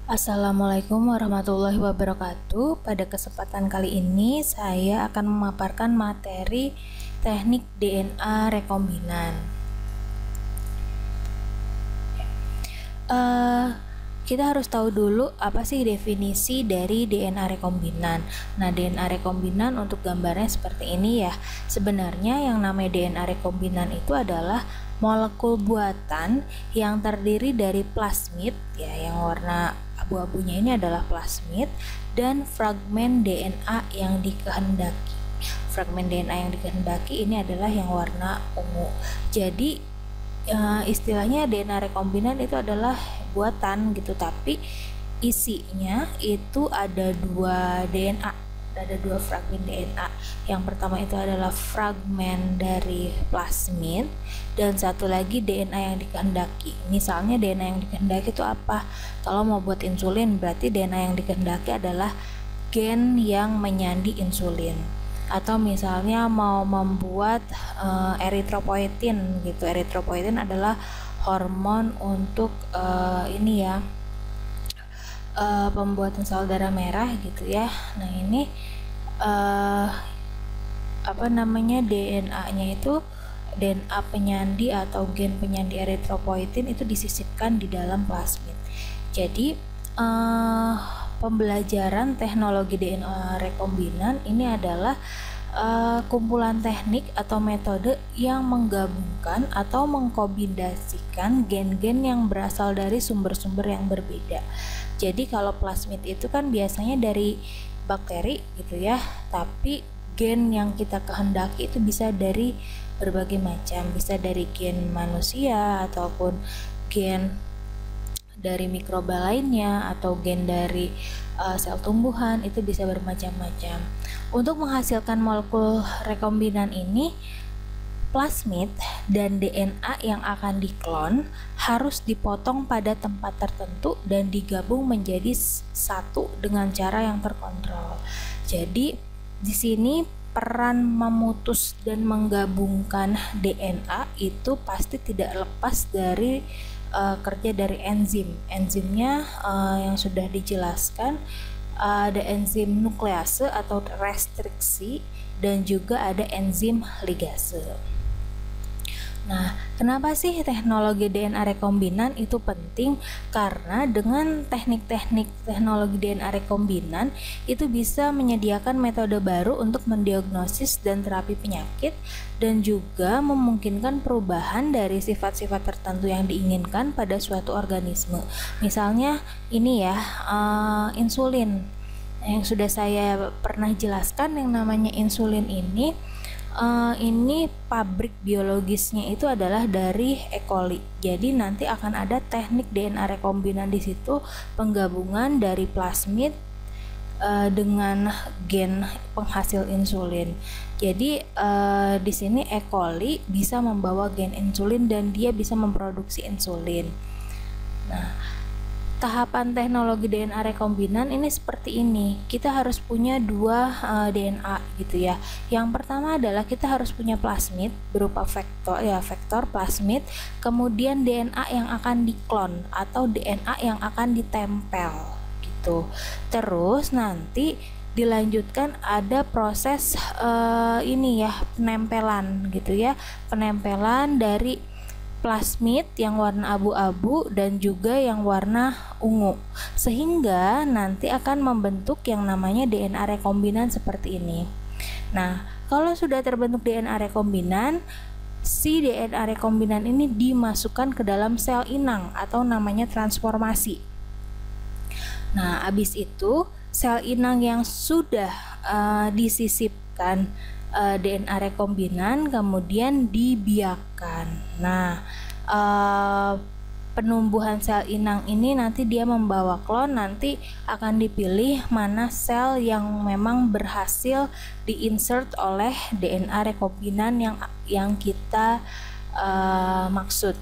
Assalamualaikum warahmatullahi wabarakatuh. Pada kesempatan kali ini saya akan memaparkan materi teknik DNA rekombinan. Eh, kita harus tahu dulu apa sih definisi dari DNA rekombinan. Nah, DNA rekombinan untuk gambarnya seperti ini ya. Sebenarnya yang namanya DNA rekombinan itu adalah molekul buatan yang terdiri dari plasmid ya, yang warna abu-abunya ini adalah plasmid, dan fragmen DNA yang dikehendaki. Fragmen DNA yang dikehendaki ini adalah yang warna ungu. Jadi istilahnya DNA rekombinan itu adalah buatan gitu, tapi isinya itu ada dua DNA, ada dua fragmen DNA. Yang pertama itu adalah fragmen dari plasmid, dan satu lagi DNA yang dikehendaki. Misalnya DNA yang dikehendaki itu apa? Kalau mau buat insulin, berarti DNA yang dikehendaki adalah gen yang menyandi insulin. Atau misalnya mau membuat eritropoietin gitu. Eritropoietin adalah hormon untuk pembuatan sel darah merah gitu ya. Nah, ini DNA-nya itu DNA penyandi atau gen penyandi eritropoietin itu disisipkan di dalam plasmid. Jadi pembelajaran teknologi DNA rekombinan ini adalah kumpulan teknik atau metode yang menggabungkan atau mengkombinasikan gen-gen yang berasal dari sumber-sumber yang berbeda. Jadi kalau plasmid itu kan biasanya dari bakteri gitu ya, tapi gen yang kita kehendaki itu bisa dari berbagai macam, bisa dari gen manusia ataupun gen dari mikroba lainnya atau gen dari sel tumbuhan, itu bisa bermacam-macam. Untuk menghasilkan molekul rekombinan ini, plasmid dan DNA yang akan diklon harus dipotong pada tempat tertentu dan digabung menjadi satu dengan cara yang terkontrol. Jadi di sini peran memutus dan menggabungkan DNA itu pasti tidak lepas dari kerja dari enzim. Enzimnya yang sudah dijelaskan, ada enzim nuklease atau restriksi, dan juga ada enzim ligase. Nah, kenapa sih teknologi DNA rekombinan itu penting? Karena dengan teknik-teknik teknologi DNA rekombinan itu bisa menyediakan metode baru untuk mendiagnosis dan terapi penyakit, dan juga memungkinkan perubahan dari sifat-sifat tertentu yang diinginkan pada suatu organisme. Misalnya ini ya, insulin yang sudah saya pernah jelaskan. Yang namanya insulin ini pabrik biologisnya itu adalah dari E. coli. Jadi nanti akan ada teknik DNA rekombinan di situ, penggabungan dari plasmid dengan gen penghasil insulin. Jadi di sini E. coli bisa membawa gen insulin dan dia bisa memproduksi insulin. Nah, tahapan teknologi DNA rekombinan ini seperti ini. Kita harus punya dua DNA gitu ya. Yang pertama adalah kita harus punya plasmid berupa vektor plasmid, kemudian DNA yang akan diklon atau DNA yang akan ditempel gitu. Terus nanti dilanjutkan ada proses penempelan gitu ya. Penempelan dari plasmid yang warna abu-abu dan juga yang warna ungu, sehingga nanti akan membentuk yang namanya DNA rekombinan seperti ini. Nah, kalau sudah terbentuk DNA rekombinan, si DNA rekombinan ini dimasukkan ke dalam sel inang atau namanya transformasi. Nah, habis itu sel inang yang sudah disisipkan DNA rekombinan kemudian dibiakkan. Nah, penumbuhan sel inang ini nanti dia membawa klon, nanti akan dipilih mana sel yang memang berhasil diinsert oleh DNA rekombinan yang kita maksud.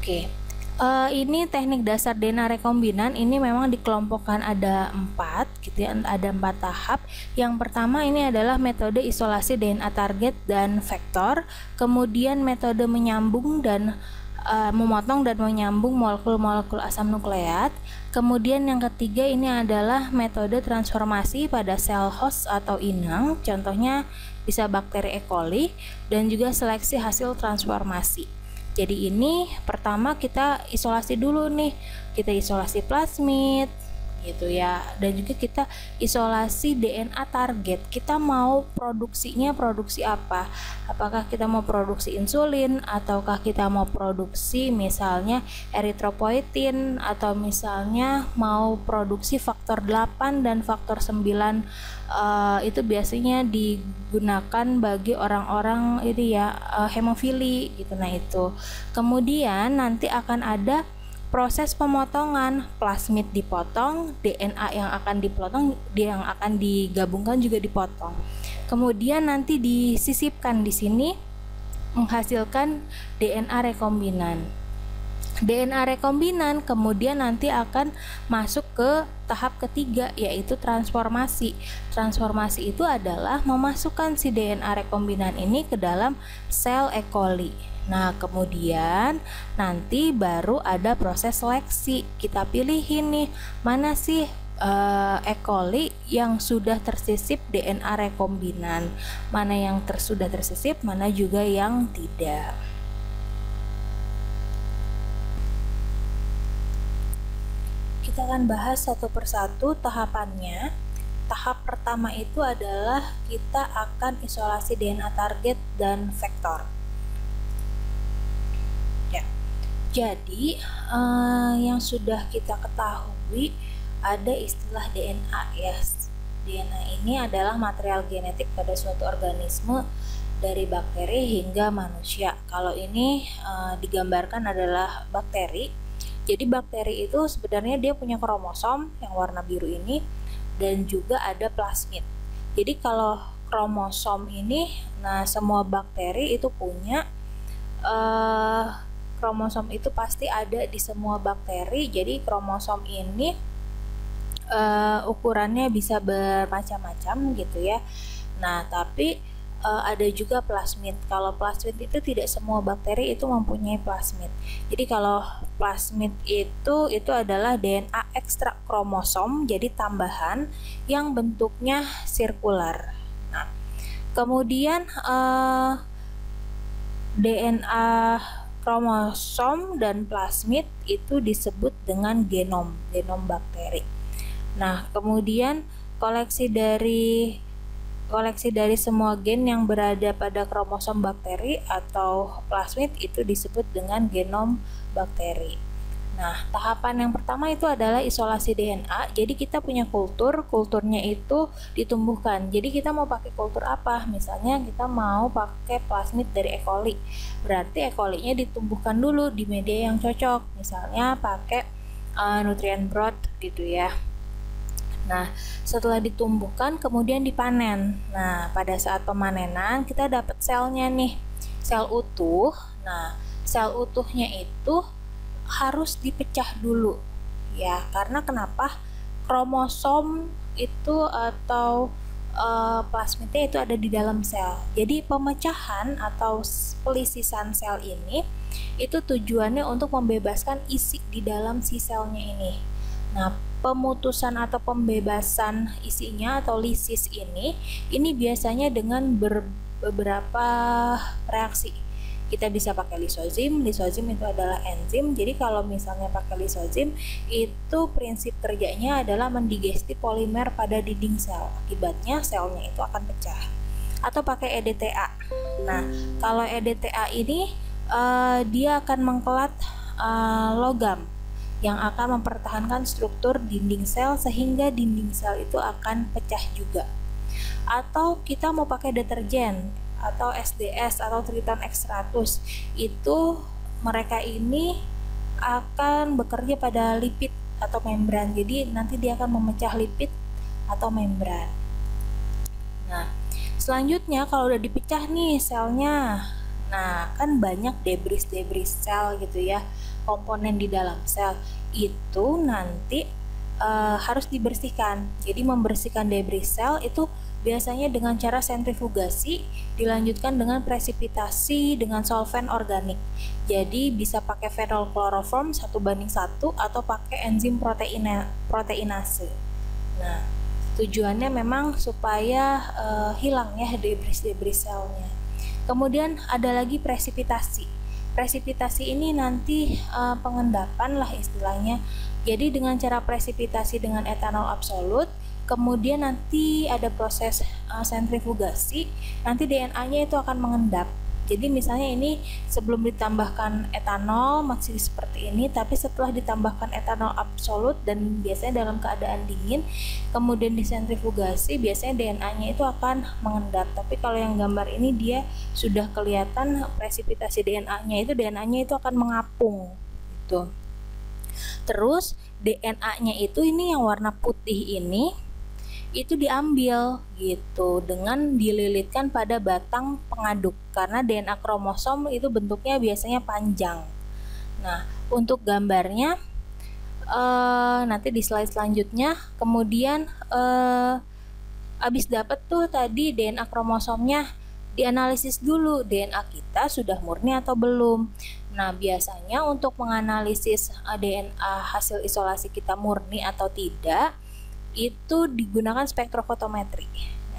Oke. Ini teknik dasar DNA rekombinan ini memang dikelompokkan ada 4 gitu ya, ada 4 tahap. Yang pertama ini adalah metode isolasi DNA target dan vektor, kemudian metode menyambung dan memotong dan menyambung molekul-molekul asam nukleat. Kemudian yang ketiga ini adalah metode transformasi pada sel host atau inang, contohnya bisa bakteri E. coli, dan juga seleksi hasil transformasi. Jadi ini pertama kita isolasi dulu nih, kita isolasi plasmid gitu ya, dan juga kita isolasi DNA target. Kita mau produksinya produksi apa? Apakah kita mau produksi insulin, ataukah kita mau produksi misalnya eritropoietin, atau misalnya mau produksi faktor 8 dan faktor 9. Itu biasanya digunakan bagi orang-orang ini ya, hemofili gitu. Nah itu kemudian nanti akan ada proses pemotongan, plasmid dipotong, DNA yang akan dipotong, yang akan digabungkan juga dipotong. Kemudian nanti disisipkan di sini menghasilkan DNA rekombinan. DNA rekombinan kemudian nanti akan masuk ke tahap ketiga, yaitu transformasi. Transformasi itu adalah memasukkan si DNA rekombinan ini ke dalam sel E. coli. Nah, kemudian nanti baru ada proses seleksi. Kita pilihin nih, mana sih E. coli yang sudah tersisip DNA rekombinan, mana yang sudah tersisip, mana juga yang tidak. Kita akan bahas satu persatu tahapannya. Tahap pertama itu adalah kita akan isolasi DNA target dan vektor. Jadi yang sudah kita ketahui ada istilah DNA ya. DNA ini adalah material genetik pada suatu organisme dari bakteri hingga manusia. Kalau ini digambarkan adalah bakteri. Jadi bakteri itu sebenarnya dia punya kromosom yang warna biru ini dan juga ada plasmid. Jadi kalau kromosom ini, nah semua bakteri itu punya kromosom itu pasti ada di semua bakteri. Jadi kromosom ini ukurannya bisa bermacam-macam gitu ya. Nah, tapi ada juga plasmid. Kalau plasmid itu tidak semua bakteri itu mempunyai plasmid. Jadi kalau plasmid itu adalah DNA ekstra kromosom, jadi tambahan yang bentuknya sirkular. Nah, kemudian DNA kromosom dan plasmid itu disebut dengan genom bakteri. Nah, kemudian koleksi dari semua gen yang berada pada kromosom bakteri atau plasmid itu disebut dengan genom bakteri. Nah, tahapan yang pertama itu adalah isolasi DNA. Jadi kita punya kulturnya itu ditumbuhkan. Jadi kita mau pakai kultur apa? Misalnya kita mau pakai plasmid dari E. coli. Berarti E. coli-nya ditumbuhkan dulu di media yang cocok. Misalnya pakai nutrient broth gitu ya. Nah, setelah ditumbuhkan kemudian dipanen. Nah, pada saat pemanenan kita dapat selnya nih, sel utuh. Nah, sel utuhnya itu harus dipecah dulu ya, karena kenapa? Kromosom itu atau plasmidnya itu ada di dalam sel. Jadi pemecahan atau pelisisan sel ini itu tujuannya untuk membebaskan isi di dalam si selnya ini. Nah, pemutusan atau pembebasan isinya atau lisis ini biasanya dengan beberapa reaksi. Kita bisa pakai lisozim itu adalah enzim. Jadi kalau misalnya pakai lisozim, itu prinsip kerjanya adalah mendigesti polimer pada dinding sel. Akibatnya selnya itu akan pecah. Atau pakai EDTA. Nah, kalau EDTA ini dia akan mengkelat logam yang akan mempertahankan struktur dinding sel sehingga dinding sel itu akan pecah juga. Atau kita mau pakai deterjen atau SDS atau Triton X100, itu mereka ini akan bekerja pada lipid atau membran. Jadi nanti dia akan memecah lipid atau membran. Nah, selanjutnya kalau udah dipecah nih selnya, nah kan banyak debris sel gitu ya, komponen di dalam sel itu nanti harus dibersihkan. Jadi membersihkan debris sel itu biasanya dengan cara sentrifugasi, dilanjutkan dengan presipitasi dengan solvent organik. Jadi bisa pakai phenol chloroform 1:1 atau pakai enzim proteinase. Nah, tujuannya memang supaya hilang ya debris selnya. Kemudian ada lagi presipitasi. Presipitasi ini nanti pengendapan lah istilahnya. Jadi dengan cara presipitasi dengan etanol absolut, kemudian nanti ada proses sentrifugasi, nanti DNA-nya itu akan mengendap. Jadi misalnya ini sebelum ditambahkan etanol masih seperti ini, tapi setelah ditambahkan etanol absolut dan biasanya dalam keadaan dingin, kemudian disentrifugasi, biasanya DNA-nya itu akan mengendap. Tapi kalau yang gambar ini dia sudah kelihatan presipitasi DNA-nya itu akan mengapung gitu. Terus DNA-nya itu ini yang warna putih ini itu diambil gitu dengan dililitkan pada batang pengaduk karena DNA kromosom itu bentuknya biasanya panjang. Nah, untuk gambarnya nanti di slide selanjutnya. Kemudian habis dapat tuh tadi DNA kromosomnya, dianalisis dulu DNA kita sudah murni atau belum. Nah, biasanya untuk menganalisis DNA hasil isolasi kita murni atau tidak, itu digunakan spektrofotometri.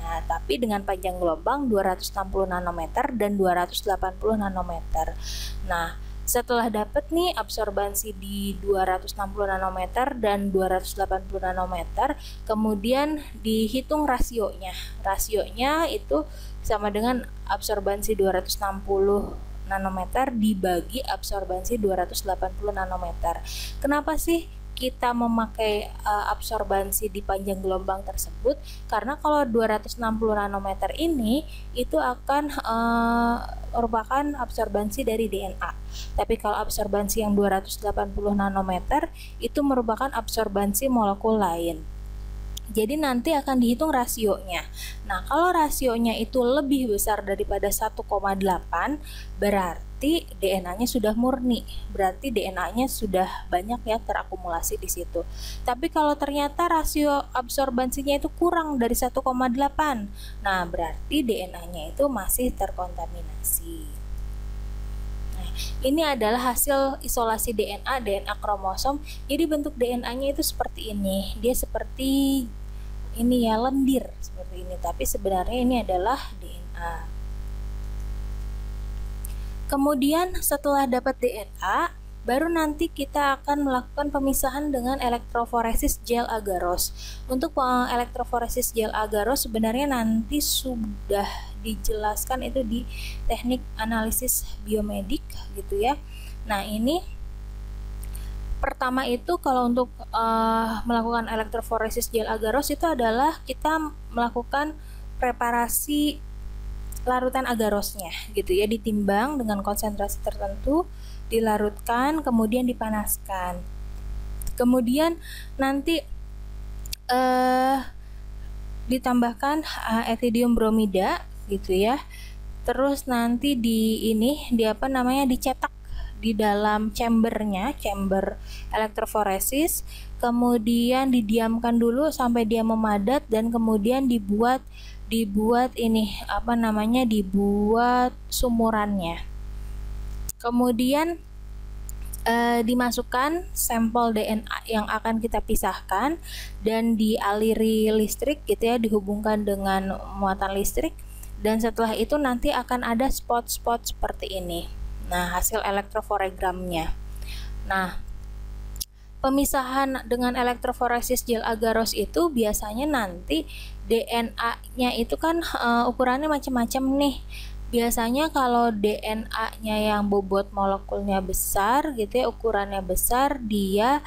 Nah, tapi dengan panjang gelombang 260 nanometer dan 280 nanometer. Nah, setelah dapat nih absorbansi di 260 nanometer dan 280 nanometer, kemudian dihitung rasionya. Rasionya itu sama dengan absorbansi 260 nanometer dibagi absorbansi 280 nanometer. Kenapa sih kita memakai absorbansi di panjang gelombang tersebut? Karena kalau 260 nanometer ini itu akan merupakan absorbansi dari DNA. Tapi kalau absorbansi yang 280 nanometer itu merupakan absorbansi molekul lain. Jadi nanti akan dihitung rasionya. Nah, kalau rasionya itu lebih besar daripada 1,8, berarti DNA-nya sudah murni. Berarti DNA-nya sudah banyak ya terakumulasi di situ. Tapi kalau ternyata rasio absorbansinya itu kurang dari 1,8, nah berarti DNA-nya itu masih terkontaminasi. Nah, ini adalah hasil isolasi DNA kromosom. Jadi bentuk DNA-nya itu seperti ini. Dia seperti ini ya, lendir seperti ini, tapi sebenarnya ini adalah DNA. Kemudian setelah dapat DNA, baru nanti kita akan melakukan pemisahan dengan elektroforesis gel agarose. Untuk elektroforesis gel agarose sebenarnya nanti sudah dijelaskan itu di teknik analisis biomedik gitu ya. Nah, ini pertama itu kalau untuk melakukan elektroforesis gel agarose itu adalah kita melakukan preparasi larutan agarosnya gitu ya, ditimbang dengan konsentrasi tertentu, dilarutkan, kemudian dipanaskan. Kemudian nanti ditambahkan ethidium bromida gitu ya. Terus nanti dicetak di dalam chamber elektroforesis, kemudian didiamkan dulu sampai dia memadat dan kemudian dibuat sumurannya. Kemudian dimasukkan sampel DNA yang akan kita pisahkan dan dialiri listrik gitu ya, dihubungkan dengan muatan listrik, dan setelah itu nanti akan ada spot-spot seperti ini. Nah, hasil elektroforegramnya. Nah, pemisahan dengan elektroforesis gel agarose itu biasanya nanti DNA-nya itu kan ukurannya macam-macam nih. Biasanya kalau DNA-nya yang bobot molekulnya besar gitu ya, ukurannya besar, dia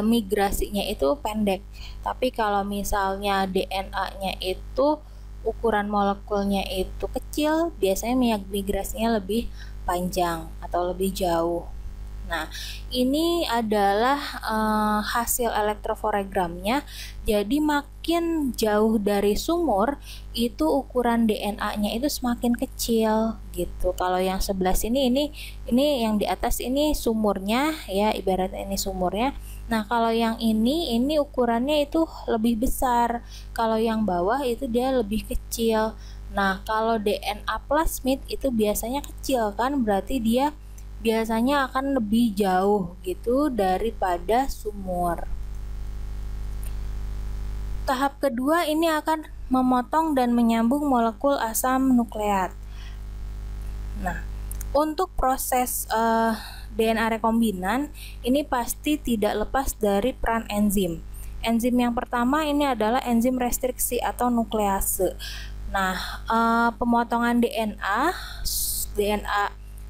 migrasinya itu pendek. Tapi kalau misalnya DNA-nya itu ukuran molekulnya itu kecil, biasanya migrasinya lebih panjang atau lebih jauh. Nah, ini adalah hasil elektroforegramnya. Jadi makin jauh dari sumur, itu ukuran DNA-nya itu semakin kecil gitu. Kalau yang sebelah sini ini yang di atas ini sumurnya ya, ibaratnya ini sumurnya. Nah, kalau yang ini ukurannya itu lebih besar. Kalau yang bawah itu dia lebih kecil. Nah, kalau DNA plasmid itu biasanya kecil kan, berarti dia biasanya akan lebih jauh gitu daripada sumur. Tahap kedua ini akan memotong dan menyambung molekul asam nukleat. Nah, untuk proses DNA rekombinan ini pasti tidak lepas dari peran enzim. Enzim yang pertama ini adalah enzim restriksi atau nuklease. Nah, pemotongan DNA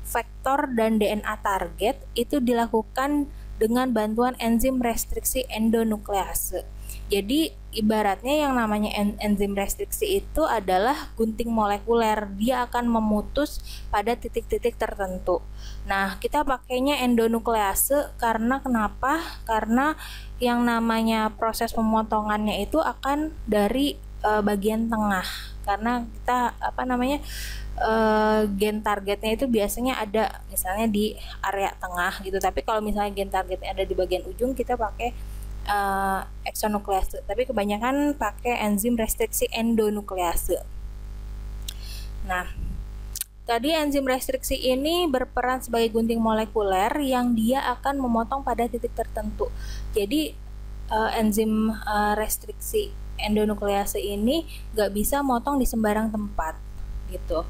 vektor dan DNA target itu dilakukan dengan bantuan enzim restriksi endonuklease. Jadi ibaratnya yang namanya enzim restriksi itu adalah gunting molekuler, dia akan memutus pada titik-titik tertentu. Nah, kita pakainya endonuklease karena kenapa? Karena yang namanya proses pemotongannya itu akan dari bagian tengah. Karena kita gen targetnya itu biasanya ada misalnya di area tengah gitu, tapi kalau misalnya gen targetnya ada di bagian ujung kita pakai eksonuklease, tapi kebanyakan pakai enzim restriksi endonuklease. Nah, tadi enzim restriksi ini berperan sebagai gunting molekuler yang dia akan memotong pada titik tertentu. Jadi enzim restriksi endonuklease ini nggak bisa motong di sembarang tempat gitu.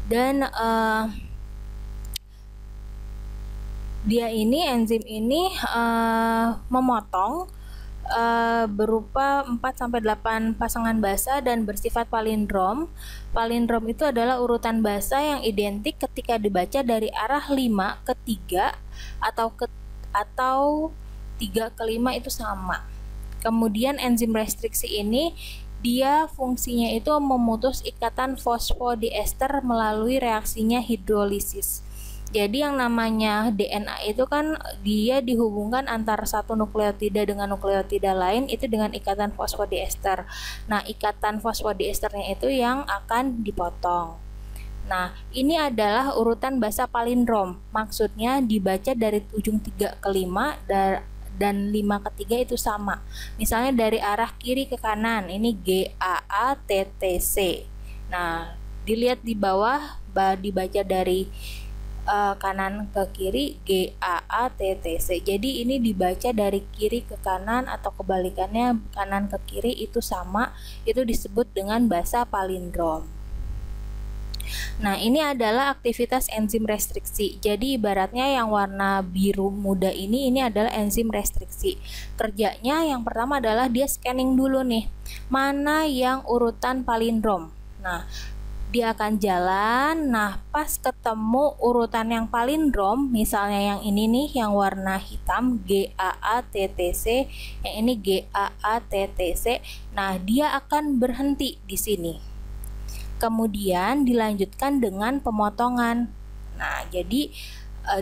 Dan enzim ini memotong berupa 4-8 pasangan basa dan bersifat palindrom. Palindrom itu adalah urutan basa yang identik ketika dibaca dari arah 5 ke 3 atau 3 ke 5 itu sama. Kemudian enzim restriksi ini dia fungsinya itu memutus ikatan fosfodiester melalui reaksinya hidrolisis. Jadi yang namanya DNA itu kan dia dihubungkan antara satu nukleotida dengan nukleotida lain itu dengan ikatan fosfodiester. Nah, ikatan fosfodiesternya itu yang akan dipotong. Nah, ini adalah urutan basa palindrom. Maksudnya dibaca dari ujung 3 ke 5 dan 5 ke 3 itu sama. Misalnya dari arah kiri ke kanan, ini GAATTC. Nah, dilihat di bawah dibaca dari kanan ke kiri GAATTC. Jadi ini dibaca dari kiri ke kanan atau kebalikannya kanan ke kiri itu sama, itu disebut dengan basa palindrom. Nah, ini adalah aktivitas enzim restriksi. Jadi ibaratnya yang warna biru muda ini adalah enzim restriksi. Kerjanya yang pertama adalah dia scanning dulu nih, mana yang urutan palindrom. Nah, dia akan jalan, nah pas ketemu urutan yang palindrom, misalnya yang ini nih yang warna hitam GAATTC, yang ini GAATTC, nah dia akan berhenti di sini. Kemudian dilanjutkan dengan pemotongan. Nah, jadi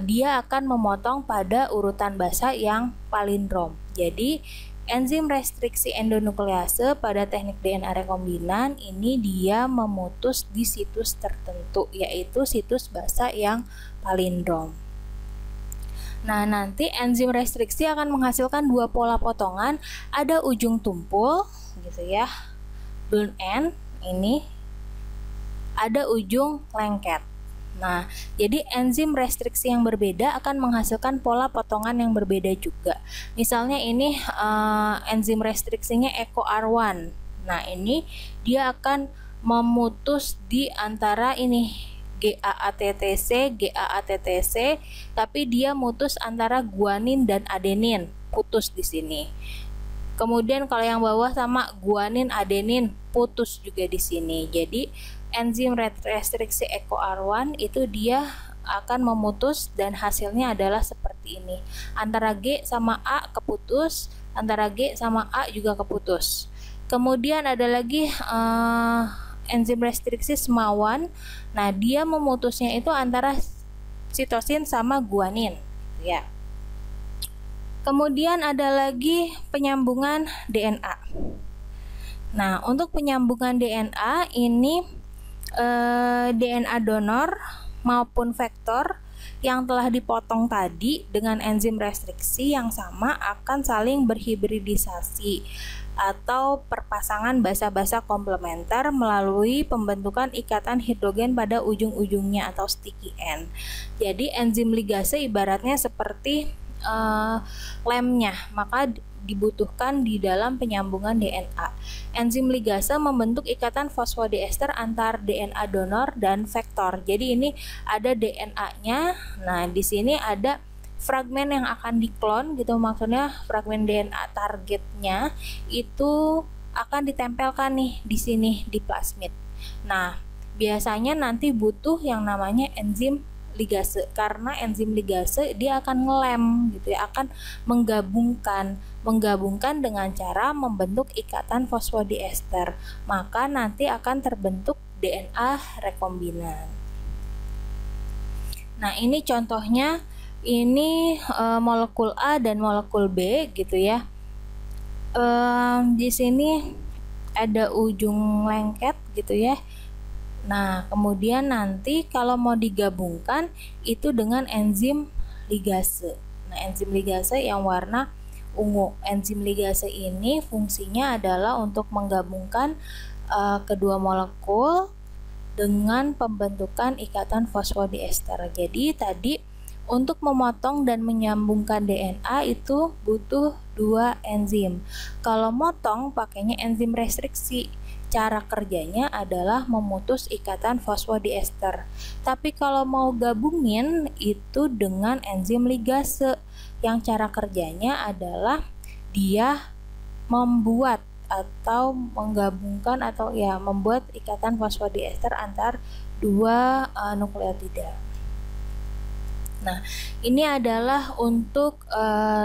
dia akan memotong pada urutan basa yang palindrom. Jadi enzim restriksi endonuklease pada teknik DNA rekombinan ini dia memutus di situs tertentu, yaitu situs basa yang palindrom. Nah, nanti enzim restriksi akan menghasilkan dua pola potongan, ada ujung tumpul gitu ya, blunt end ini, ada ujung lengket. Nah, jadi enzim restriksi yang berbeda akan menghasilkan pola potongan yang berbeda juga. Misalnya ini enzim restriksinya EcoR1. Nah, ini dia akan memutus di antara ini GAATTC, tapi dia mutus antara guanin dan adenin, putus di sini. Kemudian kalau yang bawah sama guanin, adenin, putus juga di sini. Jadi enzim restriksi EcoR1 itu dia akan memutus dan hasilnya adalah seperti ini. Antara G sama A keputus, antara G sama A juga keputus. Kemudian ada lagi enzim restriksi SMA1. Nah, dia memutusnya itu antara sitosin sama guanin ya. Kemudian ada lagi penyambungan DNA. Nah, untuk penyambungan DNA ini DNA donor maupun vektor yang telah dipotong tadi dengan enzim restriksi yang sama akan saling berhibridisasi atau perpasangan basa-basa komplementer melalui pembentukan ikatan hidrogen pada ujung-ujungnya atau sticky end. Jadi enzim ligase ibaratnya seperti lemnya, maka dibutuhkan di dalam penyambungan DNA. Enzim ligase membentuk ikatan fosfodiester antar DNA donor dan vektor. Jadi ini ada DNA-nya. Nah, di sini ada fragmen yang akan diklon gitu, maksudnya fragmen DNA targetnya itu akan ditempelkan nih di sini di plasmid. Nah, biasanya nanti butuh yang namanya enzim ligase, karena enzim ligase dia akan ngelem gitu ya, akan menggabungkan dengan cara membentuk ikatan fosfodiester, maka nanti akan terbentuk DNA rekombinan. Nah, ini contohnya, ini molekul A dan molekul B gitu ya. Di sini ada ujung lengket gitu ya. Nah, kemudian nanti kalau mau digabungkan itu dengan enzim ligase. Nah, enzim ligase yang warna ungu. Enzim ligase ini fungsinya adalah untuk menggabungkan kedua molekul dengan pembentukan ikatan fosfodiester. Jadi tadi untuk memotong dan menyambungkan DNA itu butuh 2 enzim. Kalau motong pakainya enzim restriksi. Cara kerjanya adalah memutus ikatan fosfodiester. Tapi kalau mau gabungin itu dengan enzim ligase, yang cara kerjanya adalah dia membuat atau menggabungkan atau ya membuat ikatan fosfodiester antar 2 nukleotida. Nah, ini adalah untuk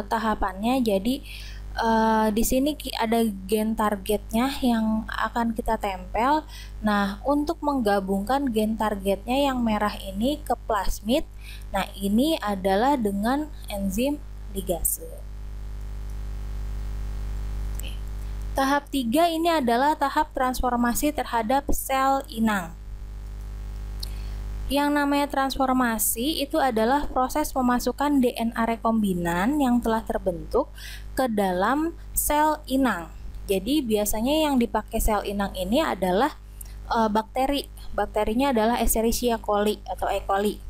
tahapannya. Jadi di sini ada gen targetnya yang akan kita tempel. Nah, untuk menggabungkan gen targetnya yang merah ini ke plasmid, nah ini adalah dengan enzim ligase. Oke. Tahap 3 ini adalah tahap transformasi terhadap sel inang. Yang namanya transformasi itu adalah proses pemasukan DNA rekombinan yang telah terbentuk ke dalam sel inang. Jadi biasanya yang dipakai sel inang ini adalah bakteri. Bakterinya adalah Escherichia coli atau E. coli.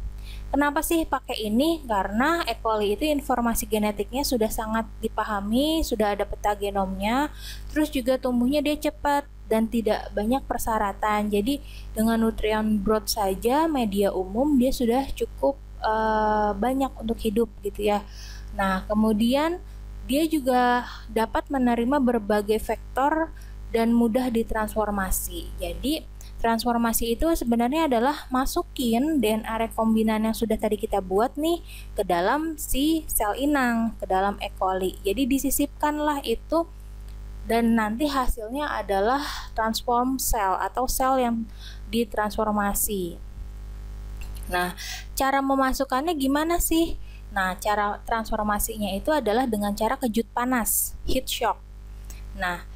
Kenapa sih pakai ini? Karena E. coli itu informasi genetiknya sudah sangat dipahami, sudah ada peta genomnya, terus juga tumbuhnya dia cepat dan tidak banyak persyaratan. Jadi dengan nutrien broad saja, media umum, dia sudah cukup banyak untuk hidup gitu ya. Nah, kemudian dia juga dapat menerima berbagai vektor dan mudah ditransformasi. Jadi transformasi itu sebenarnya adalah masukin DNA rekombinan yang sudah tadi kita buat nih ke dalam si sel inang, ke dalam E. coli. Jadi disisipkanlah itu dan nanti hasilnya adalah transform sel atau sel yang ditransformasi. Nah, cara memasukkannya gimana sih? Nah, cara transformasinya itu adalah dengan cara kejut panas, heat shock. Nah,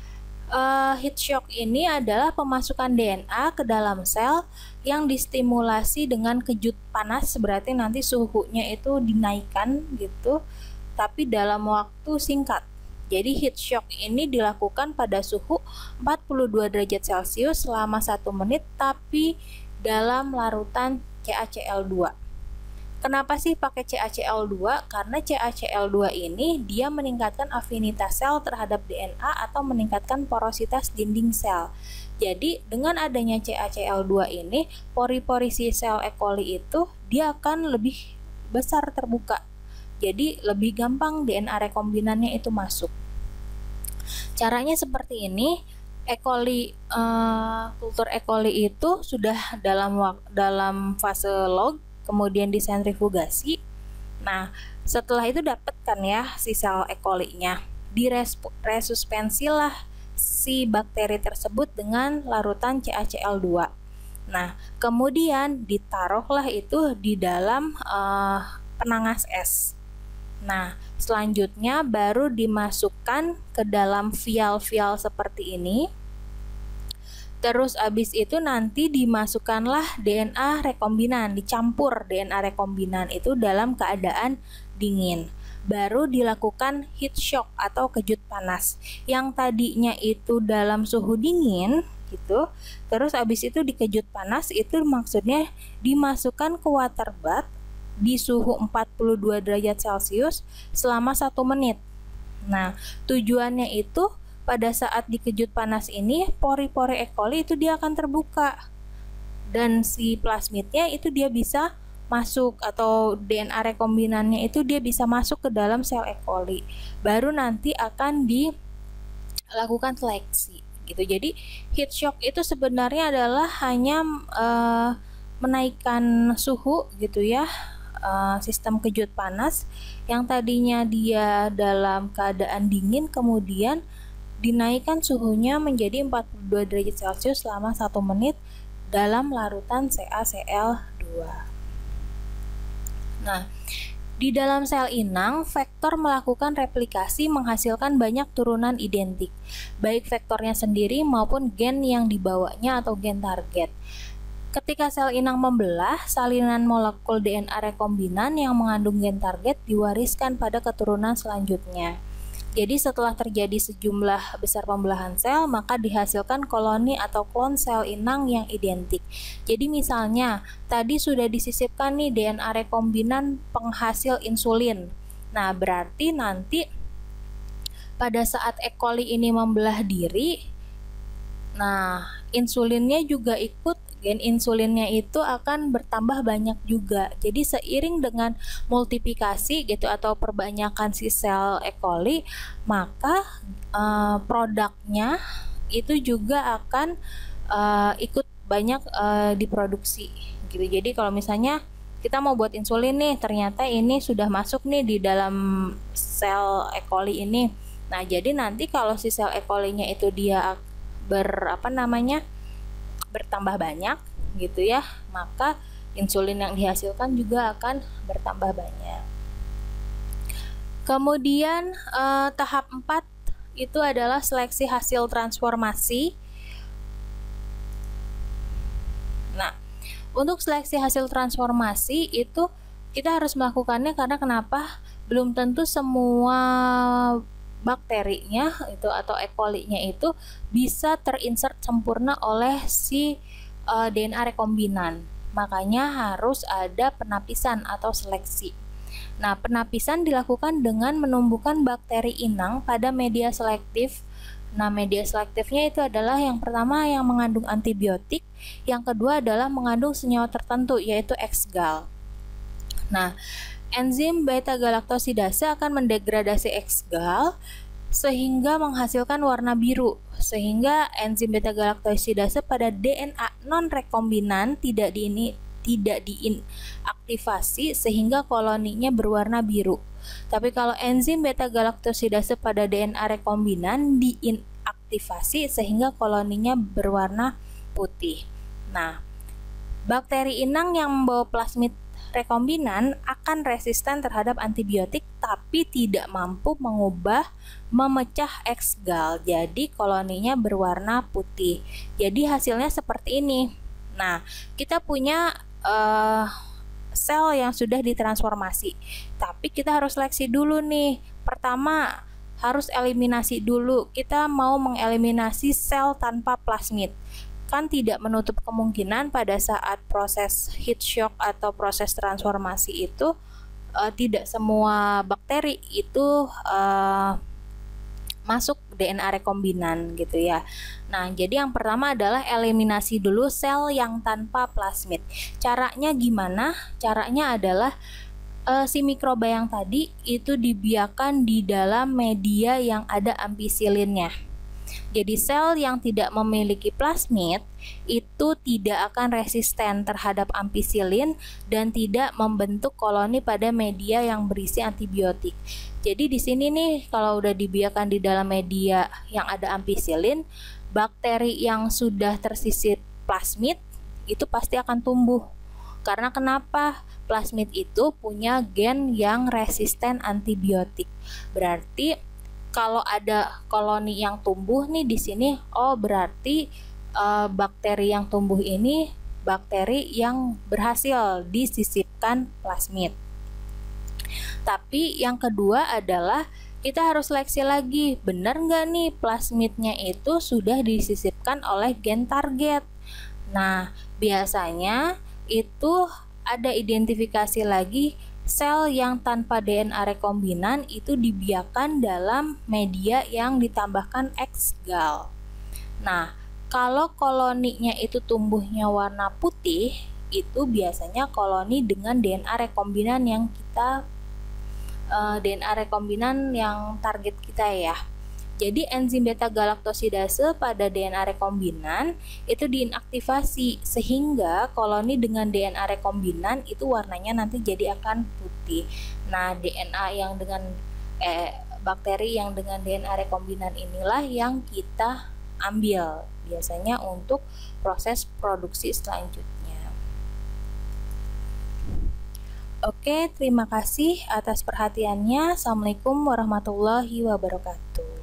heat shock ini adalah pemasukan DNA ke dalam sel yang distimulasi dengan kejut panas, berarti nanti suhunya itu dinaikkan gitu, tapi dalam waktu singkat. Jadi heat shock ini dilakukan pada suhu 42 derajat Celcius selama 1 menit tapi dalam larutan CaCl2. Kenapa sih pakai CaCl2? Karena CaCl2 ini dia meningkatkan afinitas sel terhadap DNA atau meningkatkan porositas dinding sel. Jadi dengan adanya CaCl2 ini, pori-pori si sel E. coli itu dia akan lebih besar terbuka. Jadi lebih gampang DNA rekombinannya itu masuk. Caranya seperti ini. E. coli, kultur E. coli itu sudah dalam fase log, kemudian disentrifugasi. Nah, setelah itu dapat kan ya si sel E. coli-nya. Diresuspensilah si bakteri tersebut dengan larutan CaCl2. Nah, kemudian ditaruhlah itu di dalam penangas es. Nah, selanjutnya baru dimasukkan ke dalam vial-vial seperti ini. Terus abis itu nanti dimasukkanlah DNA rekombinan, dicampur DNA rekombinan itu dalam keadaan dingin. Baru dilakukan heat shock atau kejut panas. Yang tadinya itu dalam suhu dingin gitu. Terus abis itu dikejut panas, itu maksudnya dimasukkan ke water bath di suhu 42 derajat Celcius selama 1 menit. Nah, tujuannya itu pada saat dikejut panas ini, pori-pori E. coli itu dia akan terbuka. Dan si plasmidnya itu dia bisa masuk, atau DNA rekombinannya itu dia bisa masuk ke dalam sel E. coli. Baru nanti akan dilakukan seleksi gitu. Jadi heat shock itu sebenarnya adalah hanya menaikkan suhu gitu ya. Sistem kejut panas yang tadinya dia dalam keadaan dingin kemudian dinaikkan suhunya menjadi 42 derajat Celcius selama 1 menit dalam larutan CaCl2. Nah, di dalam sel inang, vektor melakukan replikasi menghasilkan banyak turunan identik, baik vektornya sendiri maupun gen yang dibawanya atau gen target. Ketika sel inang membelah, salinan molekul DNA rekombinan yang mengandung gen target diwariskan pada keturunan selanjutnya. Jadi setelah terjadi sejumlah besar pembelahan sel, maka dihasilkan koloni atau klon sel inang yang identik. Jadi misalnya, tadi sudah disisipkan nih DNA rekombinan penghasil insulin. Nah, berarti nanti pada saat E. coli ini membelah diri, nah insulinnya juga ikut, gen insulinnya itu akan bertambah banyak juga. Jadi seiring dengan multiplikasi gitu atau perbanyakan si sel E. coli, maka produknya itu juga akan ikut banyak diproduksi gitu. Jadi kalau misalnya kita mau buat insulin nih, ternyata ini sudah masuk nih di dalam sel E. coli ini. Nah, jadi nanti kalau si sel E. coli-nya itu dia bertambah banyak gitu ya, maka insulin yang dihasilkan juga akan bertambah banyak. Kemudian tahap 4 itu adalah seleksi hasil transformasi. Nah, untuk seleksi hasil transformasi itu kita harus melakukannya karena kenapa? Belum tentu semua bakterinya itu atau E. coli-nya itu bisa terinsert sempurna oleh si DNA rekombinan. Makanya harus ada penapisan atau seleksi. Nah, penapisan dilakukan dengan menumbuhkan bakteri inang pada media selektif. Nah, media selektifnya itu adalah yang pertama yang mengandung antibiotik, yang kedua adalah mengandung senyawa tertentu yaitu X-gal. Nah, enzim beta-galaktosidase akan mendegradasi X-gal sehingga menghasilkan warna biru, sehingga enzim beta-galaktosidase pada DNA non-rekombinan tidak diinaktivasi sehingga koloninya berwarna biru. Tapi kalau enzim beta-galaktosidase pada DNA rekombinan diinaktivasi sehingga koloninya berwarna putih. Nah, bakteri inang yang membawa plasmid rekombinan akan resisten terhadap antibiotik tapi tidak mampu memecah X-gal. Jadi koloninya berwarna putih. Jadi hasilnya seperti ini. Nah, kita punya sel yang sudah ditransformasi. Tapi kita harus seleksi dulu nih. Pertama, harus eliminasi dulu. Kita mau mengeliminasi sel tanpa plasmid. Kan tidak menutup kemungkinan pada saat proses heat shock atau proses transformasi itu tidak semua bakteri itu masuk DNA rekombinan gitu ya. Nah, jadi yang pertama adalah eliminasi dulu sel yang tanpa plasmid. Caranya gimana? Caranya adalah si mikroba yang tadi itu dibiarkan di dalam media yang ada ampisilinnya. Jadi sel yang tidak memiliki plasmid itu tidak akan resisten terhadap ampicillin dan tidak membentuk koloni pada media yang berisi antibiotik. Jadi di sini nih kalau udah dibiarkan di dalam media yang ada ampicillin, bakteri yang sudah tersisir plasmid itu pasti akan tumbuh. Karena kenapa? Plasmid itu punya gen yang resisten antibiotik. Berarti kalau ada koloni yang tumbuh nih di sini, oh berarti bakteri yang tumbuh ini bakteri yang berhasil disisipkan plasmid. Tapi yang kedua adalah kita harus seleksi lagi, benar nggak nih plasmidnya itu sudah disisipkan oleh gen target. Nah, biasanya itu ada identifikasi lagi sel yang tanpa DNA rekombinan itu dibiarkan dalam media yang ditambahkan X-gal. Nah, kalau koloninya itu tumbuhnya warna putih, itu biasanya koloni dengan DNA rekombinan yang kita DNA rekombinan yang target kita ya. Jadi enzim beta galaktosidase pada DNA rekombinan itu diinaktivasi sehingga koloni dengan DNA rekombinan itu warnanya nanti jadi akan putih. Nah, bakteri yang dengan DNA rekombinan inilah yang kita ambil biasanya untuk proses produksi selanjutnya. Oke, terima kasih atas perhatiannya. Assalamualaikum warahmatullahi wabarakatuh.